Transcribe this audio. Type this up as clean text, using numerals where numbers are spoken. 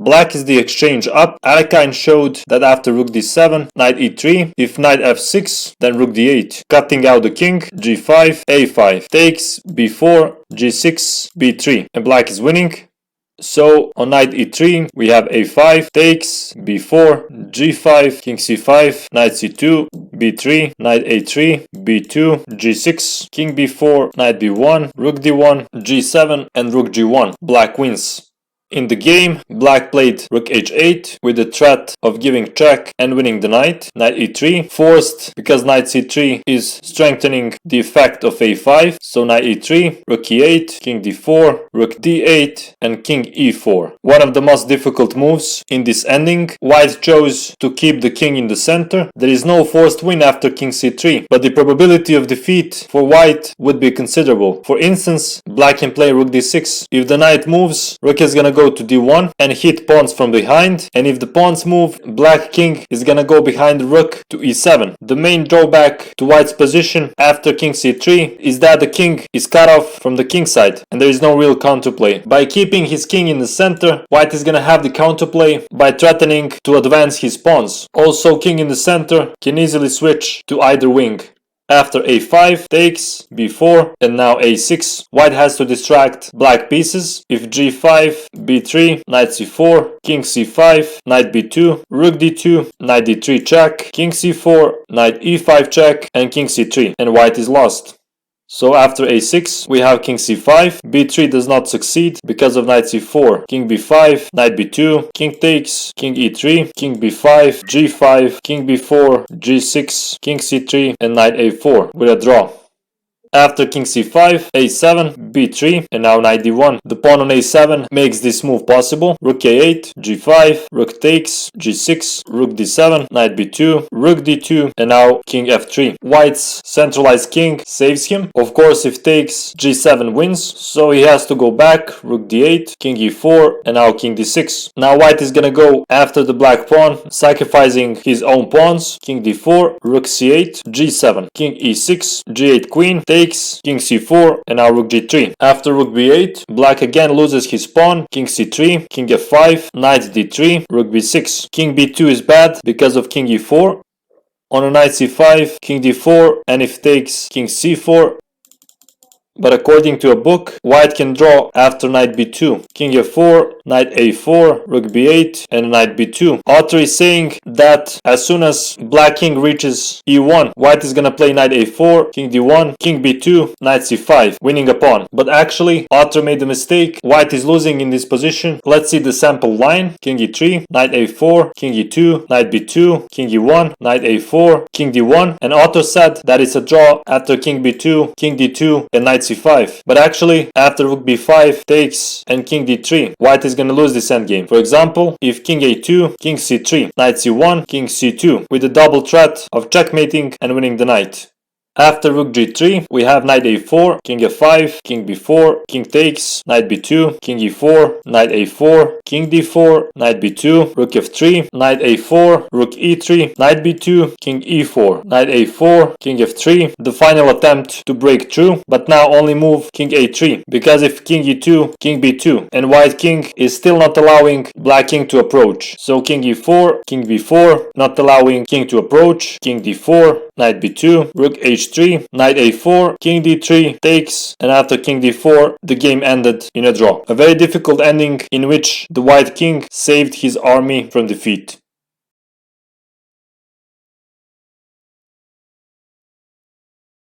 Black is the exchange up. Alekhine showed that after rook d7, knight e3, if knight f6, then rook d8, cutting out the king, g5, a5, takes, b4, g6, b3, and black is winning. So on knight e3 we have a5, takes, b4, g5, king c5, knight c2, b3, knight a3, b2, g6, king b4, knight b1, rook d1, g7, and rook g1. Black wins. In the game, black played rook h8 with the threat of giving check and winning the knight. Knight e3 forced because knight c3 is strengthening the effect of a5. So knight e3, rook e8, king d4, rook d8, and king e4. One of the most difficult moves in this ending. White chose to keep the king in the center. There is no forced win after king c3, but the probability of defeat for white would be considerable. For instance, black can play rook d6. If the knight moves, rook is gonna go to d1 and hit pawns from behind, and if the pawns move, black king is gonna go behind the rook to e7. The main drawback to white's position after king c3 is that the king is cut off from the king side and there is no real counterplay. By keeping his king in the center, white is gonna have the counterplay by threatening to advance his pawns. Also, king in the center can easily switch to either wing. After a5, takes, b4, and now a6, white has to distract black pieces. If g5, b3, knight c4, king c5, knight b2, rook d2, knight d3 check, king c4, knight e5 check, and king c3, and white is lost. So after a6, we have king c5, b3 does not succeed because of knight c4, king b5, knight b2, king takes, king e3, king b5, g5, king b4, g6, king c3, and knight a4 with a draw. After king c5, a7, b3, and now knight d1. The pawn on a7 makes this move possible. Rook a8, g5, rook takes, g6, rook d7, knight b2, rook d2, and now king f3. White's centralized king saves him. Of course, if takes, g7 wins, so he has to go back, rook d8, king e4, and now king d6. Now white is gonna go after the black pawn, sacrificing his own pawns, king d4, rook c8, g7, king e6, g8 queen, takes, king c4, and now rook g3. After rook b8, black again loses his pawn, king c3, king f5, knight d3, rook b6. King b2 is bad because of king e4. On a knight c5, king d4, and if takes, king c4. But according to a book, white can draw after knight b2, king f4, knight a4, rook b8, and knight b2. Author is saying that as soon as black king reaches e1, white is gonna play knight a4, king d1, king b2, knight c5, winning a pawn. But actually, author made a mistake. White is losing in this position. Let's see the sample line. King e3, knight a4, king e2, knight b2, king e1, knight a4, king d1. And author said that it's a draw after king b2, king d2, and knight c5. But actually, after rook b5 takes and king d3, white is gonna lose this endgame. For example, if king a2, king c3, knight c1, king c2, with a double threat of checkmating and winning the knight. After rook g3, we have knight a4, king f5, king b4, king takes, knight b2, king e4, knight a4, king d4, knight b2, rook f3, knight a4, rook e3, knight b2, king e4, knight a4, king f3. The final attempt to break through, but now only move king a3, because if king e2, king b2, and white king is still not allowing black king to approach. So king e4, king b4, not allowing king to approach, king d4, knight b2, rook h3, knight a4, king d3 takes, and after king d4 the game ended in a draw. A very difficult ending in which the white king saved his army from defeat.